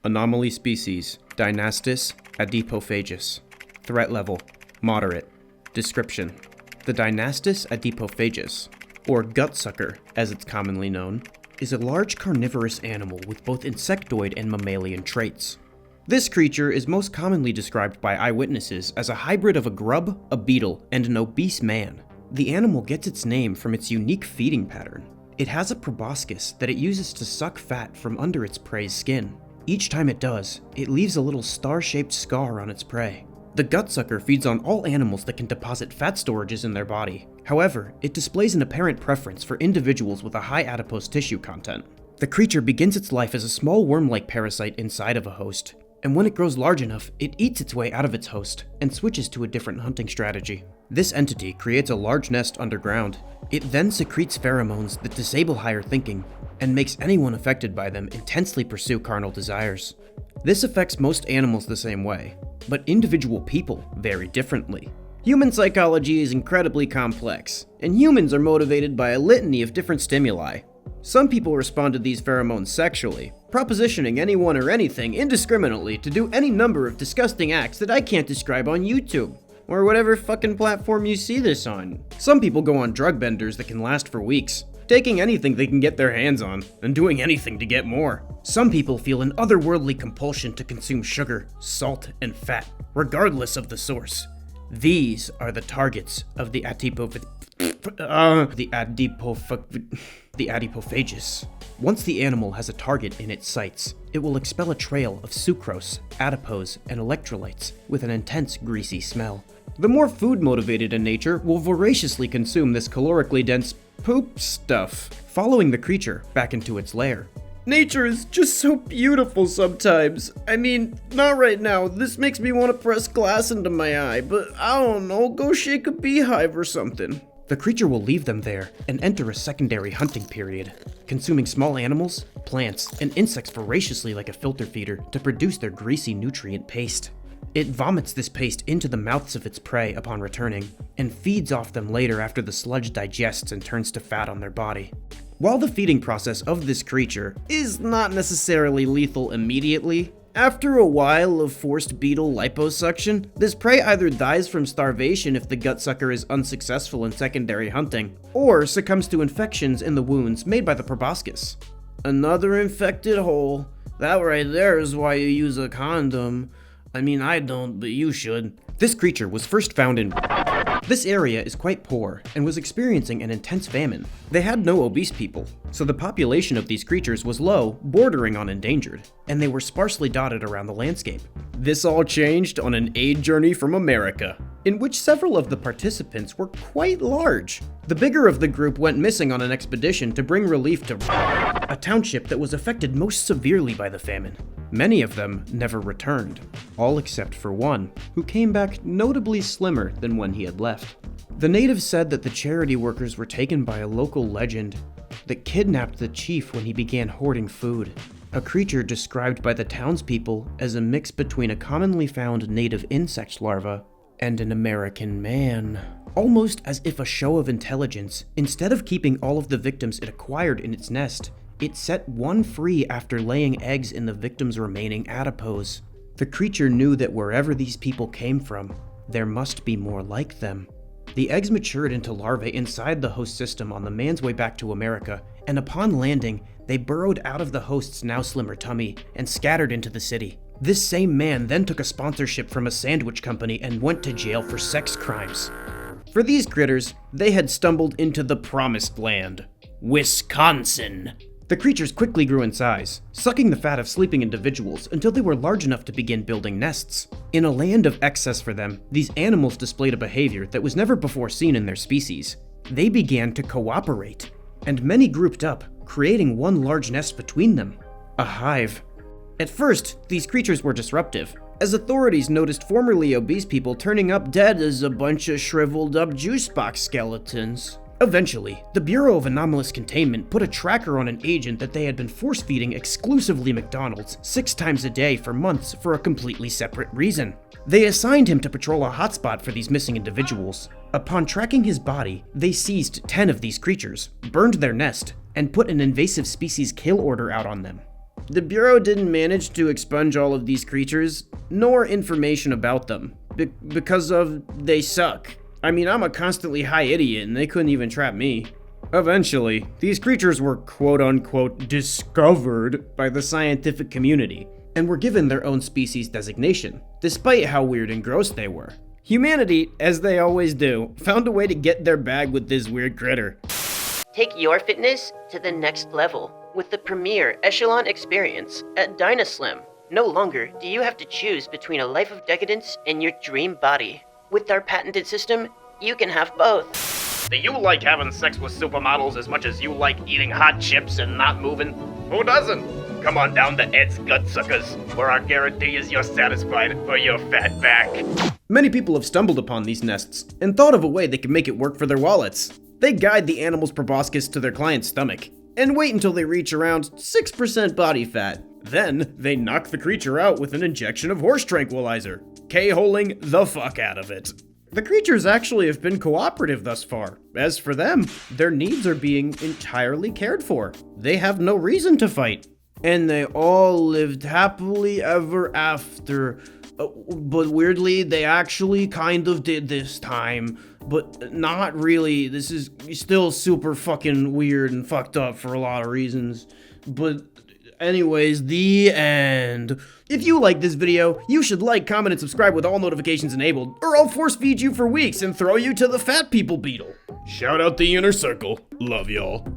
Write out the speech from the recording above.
Anomaly species, Dynastis adipophagus. Threat level, moderate. Description: the Dynastis adipophagus, or gutsucker as it's commonly known, is a large carnivorous animal with both insectoid and mammalian traits. This creature is most commonly described by eyewitnesses as a hybrid of a grub, a beetle, and an obese man. The animal gets its name from its unique feeding pattern. It has a proboscis that it uses to suck fat from under its prey's skin. Each time it does, it leaves a little star-shaped scar on its prey. The gutsucker feeds on all animals that can deposit fat storages in their body. However, it displays an apparent preference for individuals with a high adipose tissue content. The creature begins its life as a small worm-like parasite inside of a host, and when it grows large enough, it eats its way out of its host and switches to a different hunting strategy. This entity creates a large nest underground. It then secretes pheromones that disable higher thinking and makes anyone affected by them intensely pursue carnal desires. This affects most animals the same way, but individual people vary differently. Human psychology is incredibly complex, and humans are motivated by a litany of different stimuli. Some people respond to these pheromones sexually, propositioning anyone or anything indiscriminately to do any number of disgusting acts that I can't describe on YouTube, or whatever fucking platform you see this on. Some people go on drug benders that can last for weeks, taking anything they can get their hands on, and doing anything to get more. Some people feel an otherworldly compulsion to consume sugar, salt, and fat, regardless of the source. These are the targets of the adipophagus. Once the animal has a target in its sights, it will expel a trail of sucrose, adipose, and electrolytes with an intense greasy smell. The more food-motivated in nature will voraciously consume this calorically dense poop stuff, following the creature back into its lair. Nature is just so beautiful sometimes. I mean, not right now. This makes me want to press glass into my eye, but I don't know, go shake a beehive or something. The creature will leave them there and enter a secondary hunting period, consuming small animals, plants, and insects voraciously like a filter feeder to produce their greasy nutrient paste. It vomits this paste into the mouths of its prey upon returning, and feeds off them later after the sludge digests and turns to fat on their body. While the feeding process of this creature is not necessarily lethal immediately, after a while of forced beetle liposuction, this prey either dies from starvation if the gutsucker is unsuccessful in secondary hunting, or succumbs to infections in the wounds made by the proboscis. Another infected hole. That right there is why you use a condom. I mean, I don't, but you should. This creature was first found in... This area is quite poor and was experiencing an intense famine. They had no obese people, so the population of these creatures was low, bordering on endangered, and they were sparsely dotted around the landscape. This all changed on an aid journey from America, in which several of the participants were quite large. The bigger of the group went missing on an expedition to bring relief to a township that was affected most severely by the famine. Many of them never returned, all except for one, who came back notably slimmer than when he had left. The natives said that the charity workers were taken by a local legend that kidnapped the chief when he began hoarding food, a creature described by the townspeople as a mix between a commonly found native insect larva and an American man. Almost as if a show of intelligence, instead of keeping all of the victims it acquired in its nest, it set one free after laying eggs in the victim's remaining adipose. The creature knew that wherever these people came from, there must be more like them. The eggs matured into larvae inside the host system on the man's way back to America, and upon landing, they burrowed out of the host's now slimmer tummy and scattered into the city. This same man then took a sponsorship from a sandwich company and went to jail for sex crimes. For these critters, they had stumbled into the promised land, Wisconsin. The creatures quickly grew in size, sucking the fat of sleeping individuals until they were large enough to begin building nests. In a land of excess for them, these animals displayed a behavior that was never before seen in their species. They began to cooperate, and many grouped up, creating one large nest between them, a hive. At first, these creatures were disruptive, as authorities noticed formerly obese people turning up dead as a bunch of shriveled up juice box skeletons. Eventually, the Bureau of Anomalous Containment put a tracker on an agent that they had been force-feeding exclusively McDonald's 6 times a day for months for a completely separate reason. They assigned him to patrol a hotspot for these missing individuals. Upon tracking his body, they seized 10 of these creatures, burned their nest, and put an invasive species kill order out on them. The Bureau didn't manage to expunge all of these creatures, nor information about them, because they suck. I mean, I'm a constantly high idiot and they couldn't even trap me. Eventually, these creatures were quote-unquote discovered by the scientific community, and were given their own species designation, despite how weird and gross they were. Humanity, as they always do, found a way to get their bag with this weird critter. Take your fitness to the next level with the premier echelon experience at Dynaslim. No longer do you have to choose between a life of decadence and your dream body. With our patented system, you can have both. Do you like having sex with supermodels as much as you like eating hot chips and not moving? Who doesn't? Come on down to Ed's Gutsuckers, where our guarantee is you're satisfied for your fat back. Many people have stumbled upon these nests and thought of a way they could make it work for their wallets. They guide the animal's proboscis to their client's stomach and wait until they reach around 6% body fat. Then they knock the creature out with an injection of horse tranquilizer, K-holing the fuck out of it. The creatures actually have been cooperative thus far. As for them, their needs are being entirely cared for. They have no reason to fight. And they all lived happily ever after. But weirdly, they actually kind of did this time. But not really. This is still super fucking weird and fucked up for a lot of reasons. But anyways, the end. If you like this video, you should like, comment, and subscribe with all notifications enabled, or I'll force feed you for weeks and throw you to the fat people beetle. Shout out the inner circle. Love y'all.